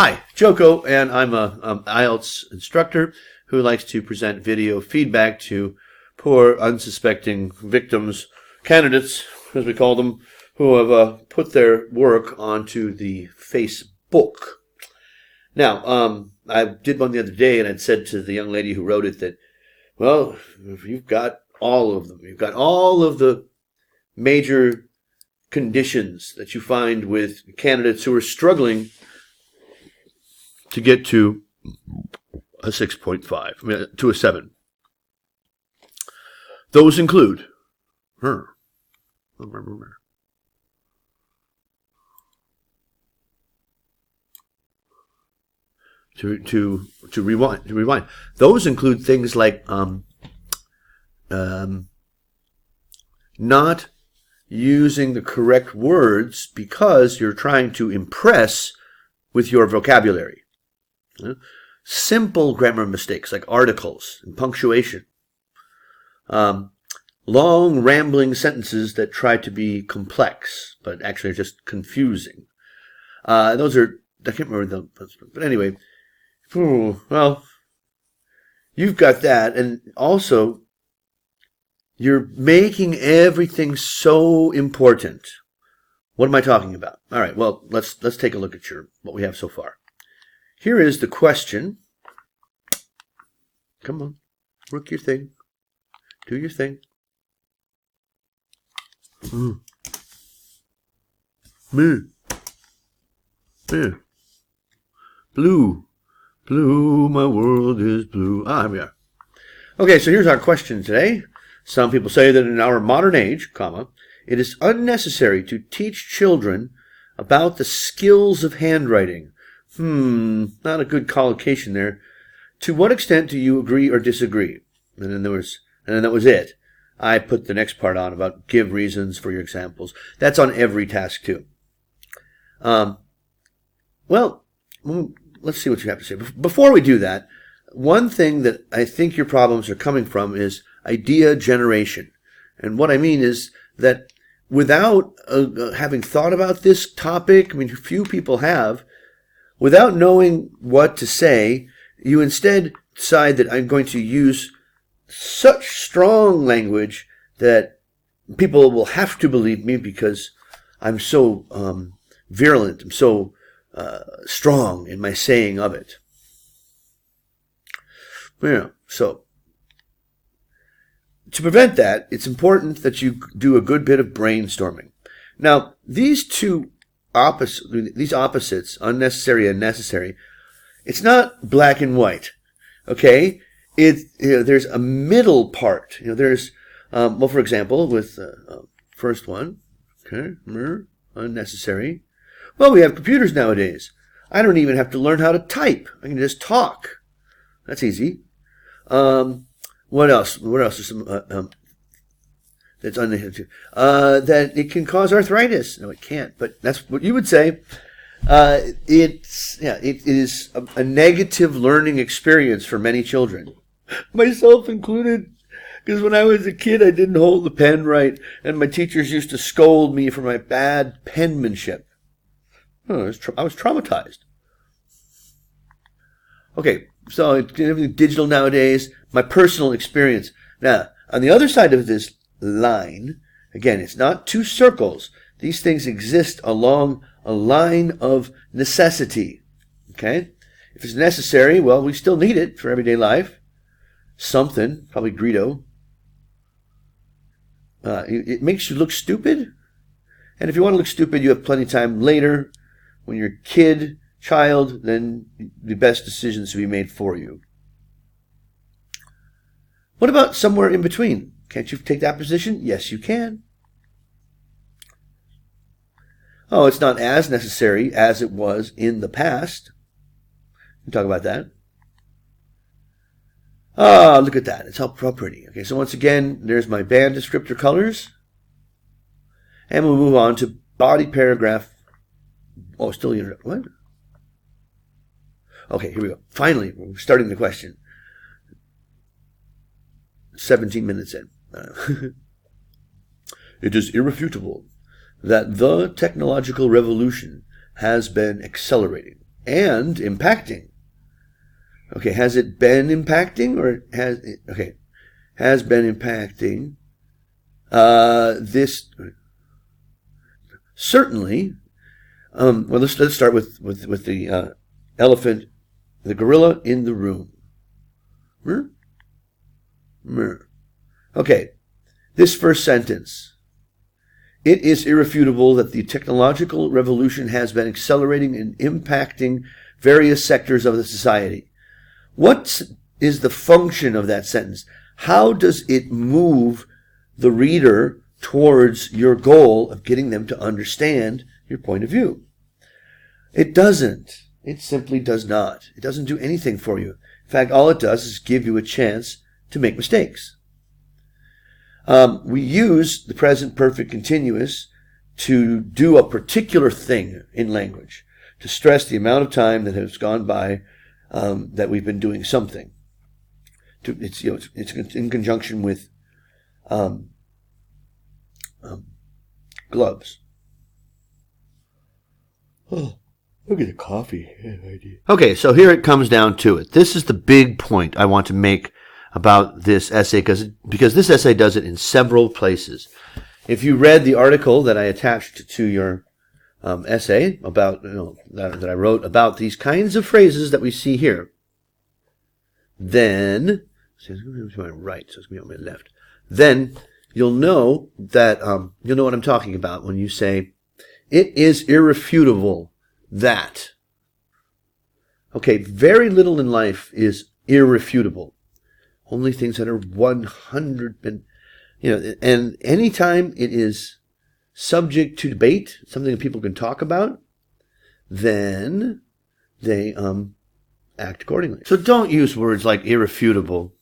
Hi, Joko, and I'm a IELTS instructor who likes to present video feedback to poor, unsuspecting victims, candidates, as we call them, who have put their work onto the Facebook. Now, I did one the other day, and I'd said to the young lady who wrote it that, well, you've got all of them. You've got all of the major conditions that you find with candidates who are struggling to get to a 6.5, to a 7. Those include to rewind. Those include things like not using the correct words because you're trying to impress with your vocabulary. Simple grammar mistakes like articles and punctuation. Long rambling sentences that try to be complex but actually are just confusing. Those are, I can't remember them, but anyway. Well, you've got that, and also you're making everything so important. What am I talking about? All right, well, let's take a look at what we have so far. Here is the question. Come on, work your thing. Do your thing. Blue. Blue, my world is blue. Here we are. Okay, so here's our question today. Some people say that in our modern age, it is unnecessary to teach children about the skills of handwriting. Not a good collocation there. To what extent do you agree or disagree? And then that was it. I put the next part on about give reasons for your examples. That's on every task too. Well, let's see what you have to say. Before we do that, one thing that I think your problems are coming from is idea generation. And what I mean is that without having thought about this topic, few people have, without knowing what to say, you instead decide that I'm going to use such strong language that people will have to believe me because I'm so virulent, I'm so strong in my saying of it. So to prevent that, it's important that you do a good bit of brainstorming. Now, these opposites, unnecessary and necessary, it's not black and white. Okay, there's a middle part. There's for example, with first one, okay, unnecessary. Well, we have computers nowadays. I don't even have to learn how to type. I can just talk. That's easy. What else? What else is some that's unnecessary? That it can cause arthritis. No, it can't. But that's what you would say. It is a negative learning experience for many children, myself included. Because when I was a kid, I didn't hold the pen right, and my teachers used to scold me for my bad penmanship. I was traumatized. Okay, so everything digital nowadays. My personal experience. Now, on the other side of this line, again, it's not two circles. These things exist along a line of necessity. Okay? If it's necessary, well, we still need it for everyday life. Something, probably Greedo. It makes you look stupid. And if you want to look stupid, you have plenty of time later. When you're a child, then the best decisions will be made for you. What about somewhere in between? Can't you take that position? Yes, you can. Oh, it's not as necessary as it was in the past. We can talk about that. Oh, look at that. It's how pretty. Okay, so once again, there's my band descriptor colors. And we'll move on to body paragraph. Oh, still what? Okay, here we go. Finally, we're starting the question. 17 minutes in. It is irrefutable that the technological revolution has been accelerating and impacting. Okay, has it been impacting or has been impacting this? Certainly. Well, let's start with the elephant, the gorilla in the room. Okay, this first sentence. It is irrefutable that the technological revolution has been accelerating and impacting various sectors of the society. What is the function of that sentence? How does it move the reader towards your goal of getting them to understand your point of view? It doesn't. It simply does not. It doesn't do anything for you. In fact, all it does is give you a chance to make mistakes. We use the present perfect continuous to do a particular thing in language, to stress the amount of time that has gone by that we've been doing something. It's in conjunction with gloves. Oh, look at the coffee. Okay, so here it comes down to it. This is the big point I want to make about this essay because this essay does it in several places. If you read the article that I attached to your essay about that I wrote about these kinds of phrases that we see here, then so it's going to be on my right, so it's going to be on my left. Then you'll know that you'll know what I'm talking about when you say it is irrefutable that. Okay, very little in life is irrefutable. Only things that are 100%, and anytime it is subject to debate, something that people can talk about, then they act accordingly. So don't use words like irrefutable.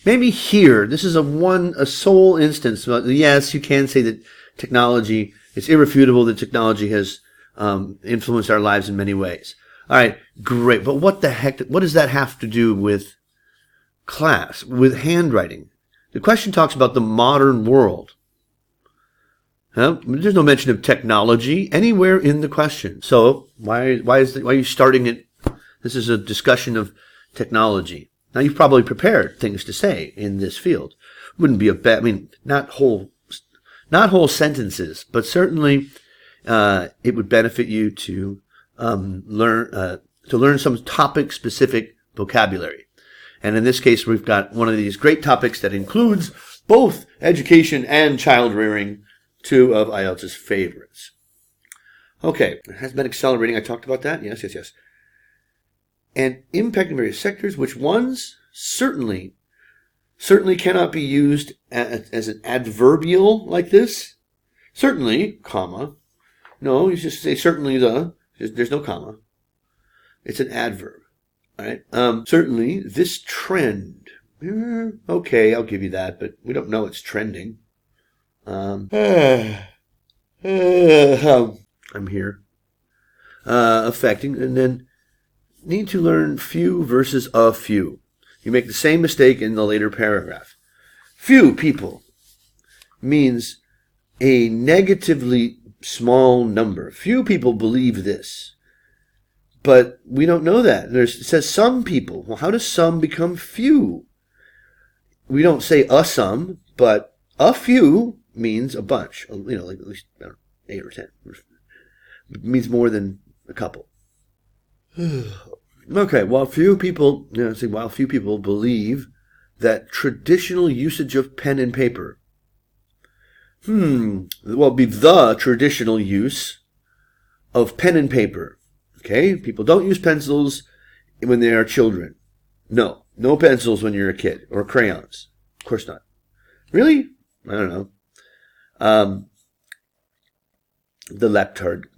Maybe here, this is a sole instance. Yes, you can say that technology, it's irrefutable that technology has influenced our lives in many ways. All right, great. But what does that have to do with class, with handwriting? The question talks about the modern world. There's no mention of technology anywhere in the question. So why are you starting it? This is a discussion of technology. Now you've probably prepared things to say in this field. Wouldn't be not whole sentences, but certainly it would benefit you to learn some topic-specific vocabulary. And in this case, we've got one of these great topics that includes both education and child rearing, two of IELTS's favorites. Okay, it has been accelerating. I talked about that. Yes. And impacting various sectors, which ones certainly cannot be used as an adverbial like this. Certainly, comma. No, you just say certainly there's no comma. It's an adverb. All right. Certainly, this trend. Okay, I'll give you that, but we don't know it's trending. I'm here. Affecting, and then need to learn few versus a few. You make the same mistake in the later paragraph. Few people means a negatively small number. Few people believe this. But we don't know that. It says some people. Well, how does some become few? We don't say a some, but a few means a bunch. Like at least 8 or 10. It means more than a couple. Okay, while few people believe that traditional usage of pen and paper, be the traditional use of pen and paper. Okay, people don't use pencils when they are children. No pencils when you're a kid, or crayons. Of course not. Really? I don't know. The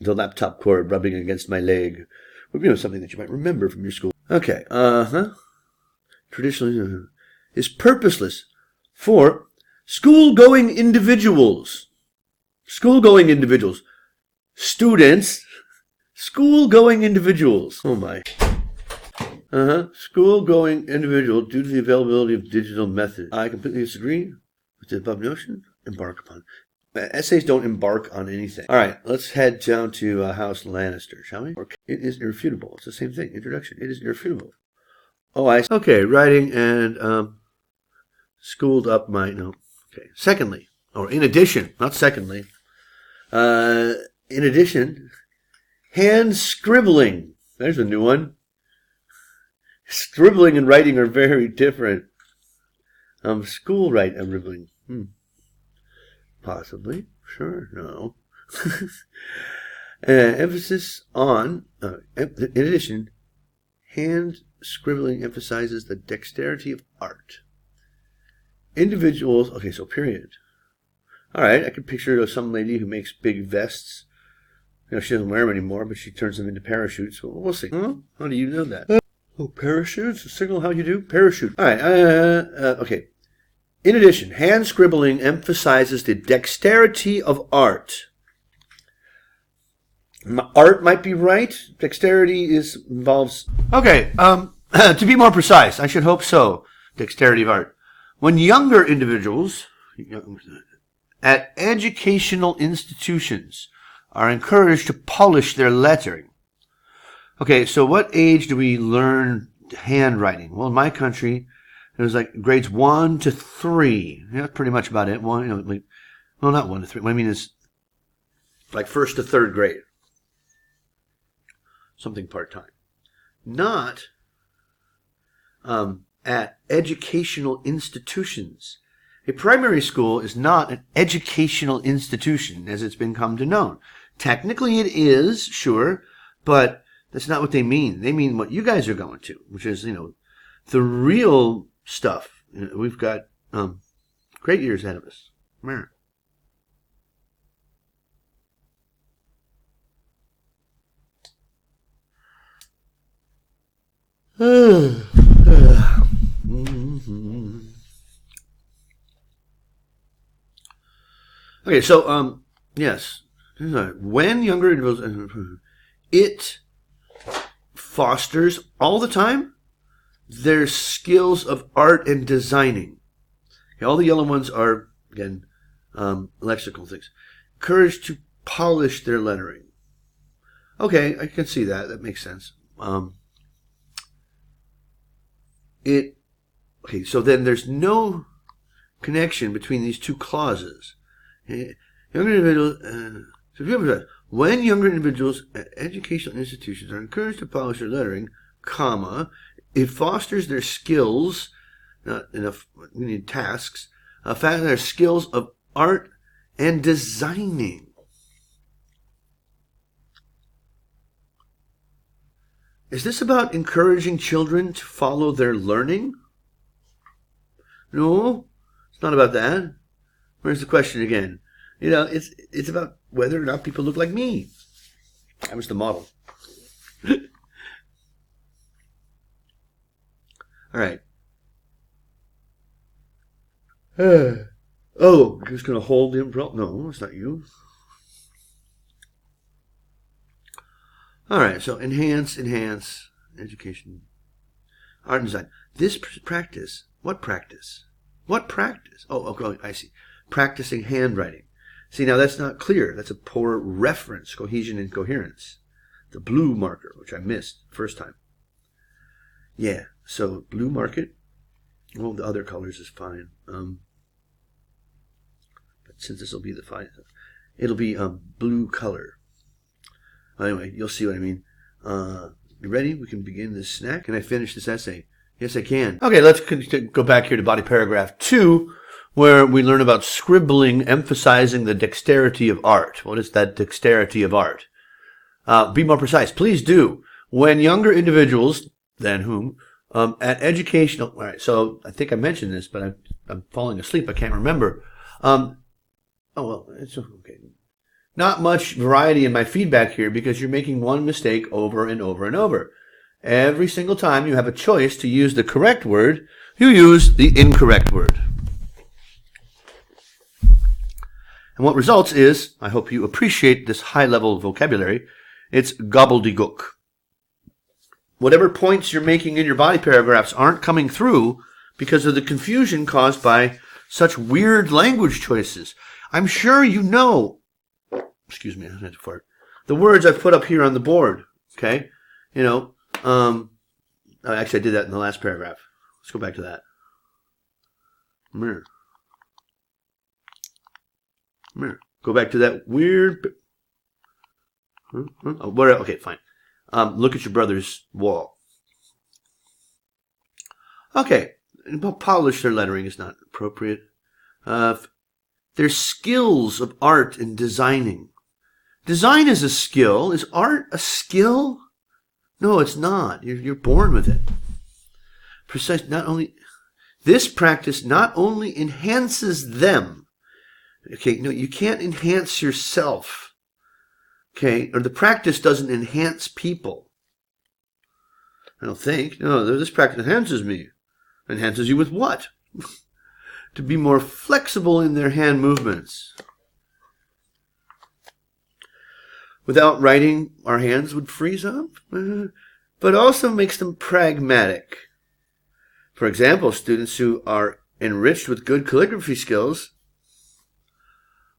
laptop cord rubbing against my leg. Something that you might remember from your school. Okay, traditionally is purposeless for school-going individuals. School-going individuals. Students. School-going individuals. Oh my. School-going individual due to the availability of digital methods. I completely disagree with the above notion. Embark upon. essays don't embark on anything. All right, let's head down to House Lannister, shall we? It is irrefutable. It's the same thing. Introduction. It is irrefutable. Oh, I see. Okay, writing and schooled up my no. Okay. Secondly, or in addition, not secondly. In addition, hand scribbling. There's a new one. Scribbling and writing are very different. School writing. Possibly. Sure. No. Emphasis on, in addition, hand scribbling emphasizes the dexterity of art. Individuals, okay, so period. All right, I can picture some lady who makes big vests. You know, she doesn't wear them anymore, but she turns them into parachutes. Well, we'll see. Huh? How do you know that? Oh, parachutes? Signal how you do? Parachute. All right, okay. In addition, hand scribbling emphasizes the dexterity of art. Art might be right. Dexterity involves... Okay, to be more precise, I should hope so. Dexterity of art. When younger individuals at educational institutions are encouraged to polish their lettering. Okay, so what age do we learn handwriting? Well, in my country, it was like grades 1 to 3. Yeah, that's pretty much about it. Well, not 1 to 3. What I mean is like 1st to 3rd grade. Something part-time. Not at educational institutions. A primary school is not an educational institution as it's been come to know. Technically it is, sure, but that's not what they mean. They mean what you guys are going to, which is, the real stuff. We've got great years ahead of us. Okay, so yes, when younger individuals, it fosters all the time their skills of art and designing. Okay, all the yellow ones are again lexical things. Courage to polish their lettering. Okay, I can see that. That makes sense. Okay, so then there's no connection between these two clauses. Younger individuals, when younger individuals at educational institutions are encouraged to polish their lettering, comma, it fosters their skills, not enough, we need tasks, their skills of art and designing. Is this about encouraging children to follow their learning? No, it's not about that. Where's the question again? It's about whether or not people look like me. I was the model. All right. Oh, you're just going to hold the umbrella? No, it's not you. All right, so enhance, education, art and design. This practice, what practice? What practice? Oh, okay, I see. Practicing handwriting. See, now that's not clear. That's a poor reference, cohesion and coherence. The blue marker, which I missed first time. Yeah, so blue mark it. Well, the other colors is fine. But since this will be the fine, it'll be blue color. Anyway, you'll see what I mean. You ready? We can begin this snack. Can I finish this essay? Yes, I can. Okay, let's go back here to body paragraph 2, where we learn about scribbling, emphasizing the dexterity of art. What is that dexterity of art? Be more precise. Please do. When younger individuals, than whom, at educational... All right, so I think I mentioned this, but I'm falling asleep. I can't remember. Oh, well, it's okay. Not much variety in my feedback here because you're making one mistake over and over and over. Every single time you have a choice to use the correct word, you use the incorrect word. And what results is, I hope you appreciate this high-level vocabulary, it's gobbledygook. Whatever points you're making in your body paragraphs aren't coming through because of the confusion caused by such weird language choices. I'm sure you know, excuse me, I had to fart, the words I've put up here on the board, okay? You know, actually I did that in the last paragraph. Let's go back to that. Mirror. Mirror. Go back to that weird... Oh, okay, fine. Look at your brother's wall. Okay. Polish their lettering is not appropriate. Their skills of art and designing. Design is a skill. Is art a skill? No, it's not. You're born with it. Precise. This practice not only enhances them. Okay, no, you can't enhance yourself. Okay, or the practice doesn't enhance people. I don't think. No, this practice enhances me. Enhances you with what? To be more flexible in their hand movements. Without writing, our hands would freeze up, but also makes them pragmatic. For example, students who are enriched with good calligraphy skills,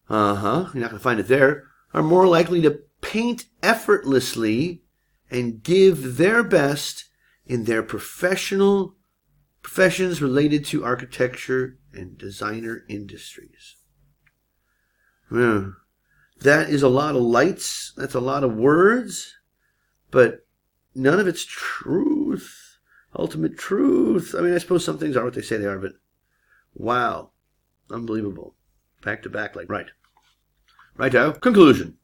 you're not going to find it there, are more likely to paint effortlessly and give their best in their professions related to architecture and designer industries. That is a lot of lights. That's a lot of words, but none of it's truth, ultimate truth. I mean, I suppose some things are what they say they are, but wow, unbelievable. Back to back, like, right. Righto. Conclusion.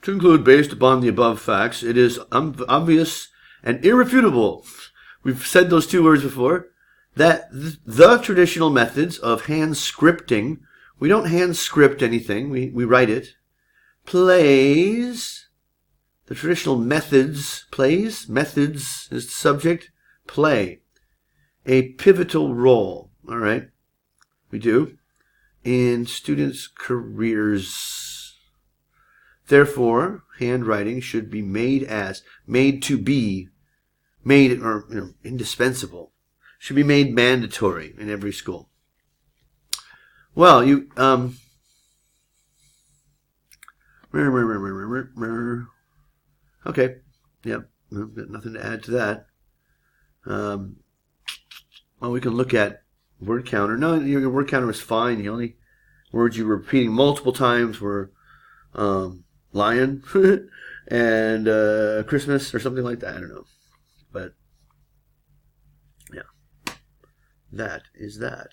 To conclude, based upon the above facts, it is obvious and irrefutable, we've said those two words before, that the traditional methods of hand scripting, we don't hand script anything, we write it, plays, the traditional methods is the subject, play a pivotal role, all right, we do, in students' careers. Therefore, handwriting should be made indispensable, should be made mandatory in every school. Well, okay, yep, got nothing to add to that. Well, we can look at word counter. No, your word counter is fine. The only words you were repeating multiple times were lion and Christmas or something like that. I don't know. But, yeah, that is that.